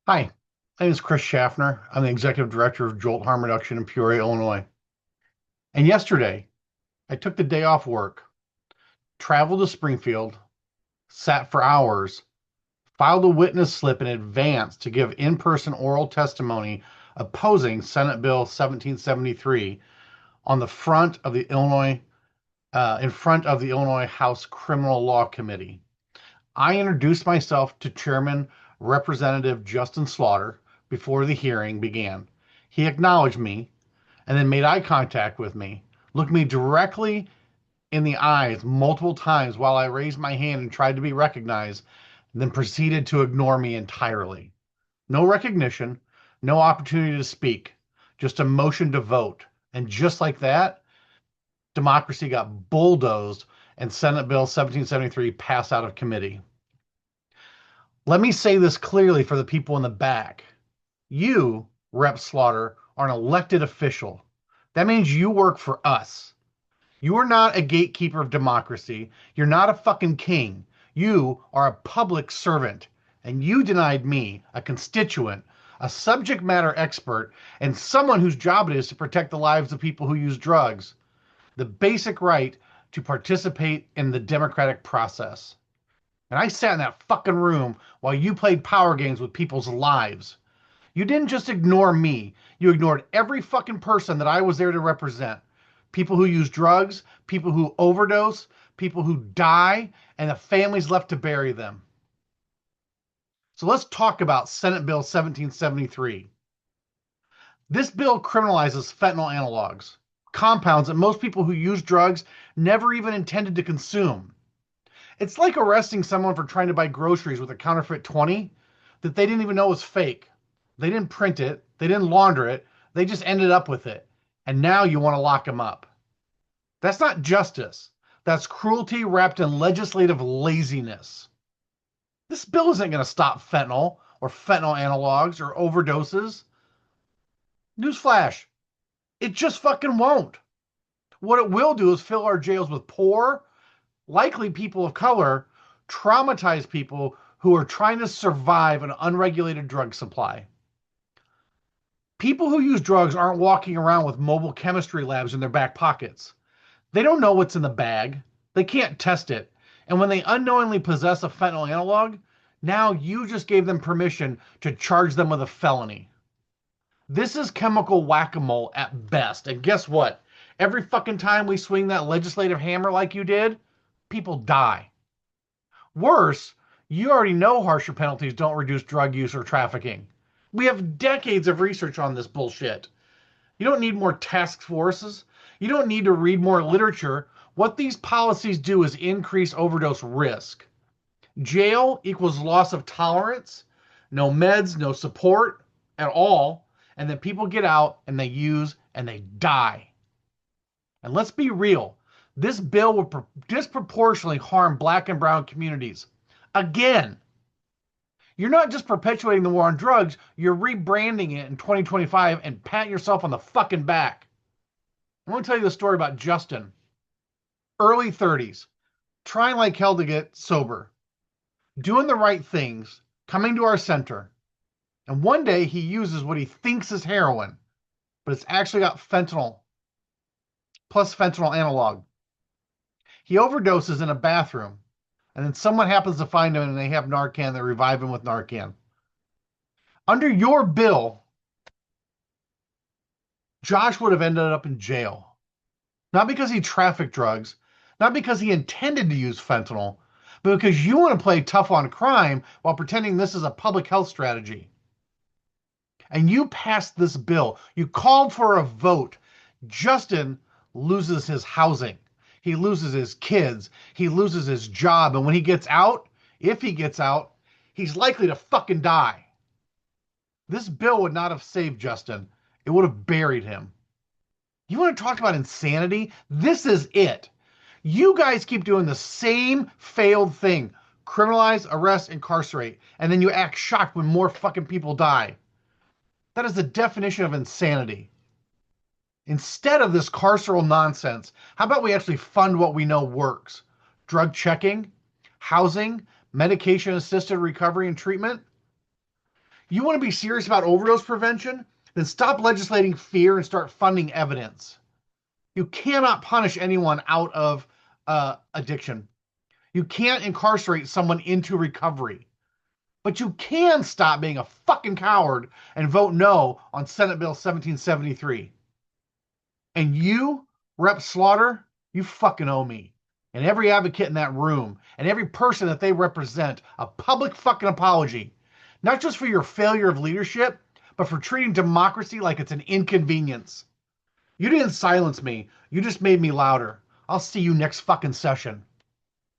Hi, my name is Chris Schaffner. I'm the executive director of Jolt Harm Reduction in Peoria, Illinois. And yesterday, I took the day off work, traveled to Springfield, sat for hours, filed a witness slip in advance to give in-person oral testimony opposing Senate Bill 1773 on the front of the Illinois, in front of the Illinois House Criminal Law Committee. I introduced myself to Chairman Representative Justin Slaughter before the hearing began. He acknowledged me and then made eye contact with me, looked me directly in the eyes multiple times while I raised my hand and tried to be recognized, and then proceeded to ignore me entirely. No recognition, no opportunity to speak, just a motion to vote. And just like that, democracy got bulldozed and Senate Bill 1773 passed out of committee. Let me say this clearly for the people in the back. You, Rep. Slaughter, are an elected official. That means you work for us. You are not a gatekeeper of democracy. You're not a fucking king. You are a public servant. And you denied me, a constituent, a subject matter expert, and someone whose job it is to protect the lives of people who use drugs, the basic right to participate in the democratic process. And I sat in that fucking room while you played power games with people's lives. You didn't just ignore me. You ignored every fucking person that I was there to represent. People who use drugs, people who overdose, people who die, and the families left to bury them. So let's talk about Senate Bill 1773. This bill criminalizes fentanyl analogs, compounds that most people who use drugs never even intended to consume. It's like arresting someone for trying to buy groceries with a counterfeit 20 that they didn't even know was fake. They didn't print it, they didn't launder it, they just ended up with it. And now you want to lock them up. That's not justice. That's cruelty wrapped in legislative laziness. This bill isn't going to stop fentanyl or fentanyl analogs or overdoses. Newsflash, it just fucking won't. What it will do is fill our jails with poor, likely people of color, traumatized people who are trying to survive an unregulated drug supply. People who use drugs aren't walking around with mobile chemistry labs in their back pockets. They don't know what's in the bag. They can't test it. And when they unknowingly possess a fentanyl analog, now you just gave them permission to charge them with a felony. This is chemical whack-a-mole at best. And guess what? Every fucking time we swing that legislative hammer like you did, people die. Worse, you already know harsher penalties don't reduce drug use or trafficking. We have decades of research on this bullshit. You don't need more task forces. You don't need to read more literature. What these policies do is increase overdose risk. Jail equals loss of tolerance, no meds, no support at all, and then people get out and they use and they die. And let's be real, this bill will disproportionately harm Black and brown communities. Again, you're not just perpetuating the war on drugs, you're rebranding it in 2025 and patting yourself on the fucking back. I want to tell you the story about Justin. Early 30s, trying like hell to get sober, doing the right things, coming to our center. And one day he uses what he thinks is heroin, but it's actually got fentanyl, plus fentanyl analog. He overdoses in a bathroom, and then someone happens to find him and they have Narcan. They revive him with Narcan. Under your bill, Josh would have ended up in jail. Not because he trafficked drugs, not because he intended to use fentanyl, but because you want to play tough on crime while pretending this is a public health strategy. And you passed this bill. You called for a vote. Justin loses his housing. He loses his kids. He loses his job. And when he gets out, if he gets out, he's likely to fucking die. This bill would not have saved Justin. It would have buried him. You want to talk about insanity? This is it. You guys keep doing the same failed thing. Criminalize, arrest, incarcerate. And then you act shocked when more fucking people die. That is the definition of insanity. Instead of this carceral nonsense, how about we actually fund what we know works? Drug checking, housing, medication-assisted recovery and treatment. You want to be serious about overdose prevention? Then stop legislating fear and start funding evidence. You cannot punish anyone out of addiction. You can't incarcerate someone into recovery. But you can stop being a fucking coward and vote no on Senate Bill 1773. And you, Rep. Slaughter, you fucking owe me. And every advocate in that room and every person that they represent a public fucking apology. Not just for your failure of leadership, but for treating democracy like it's an inconvenience. You didn't silence me. You just made me louder. I'll see you next fucking session.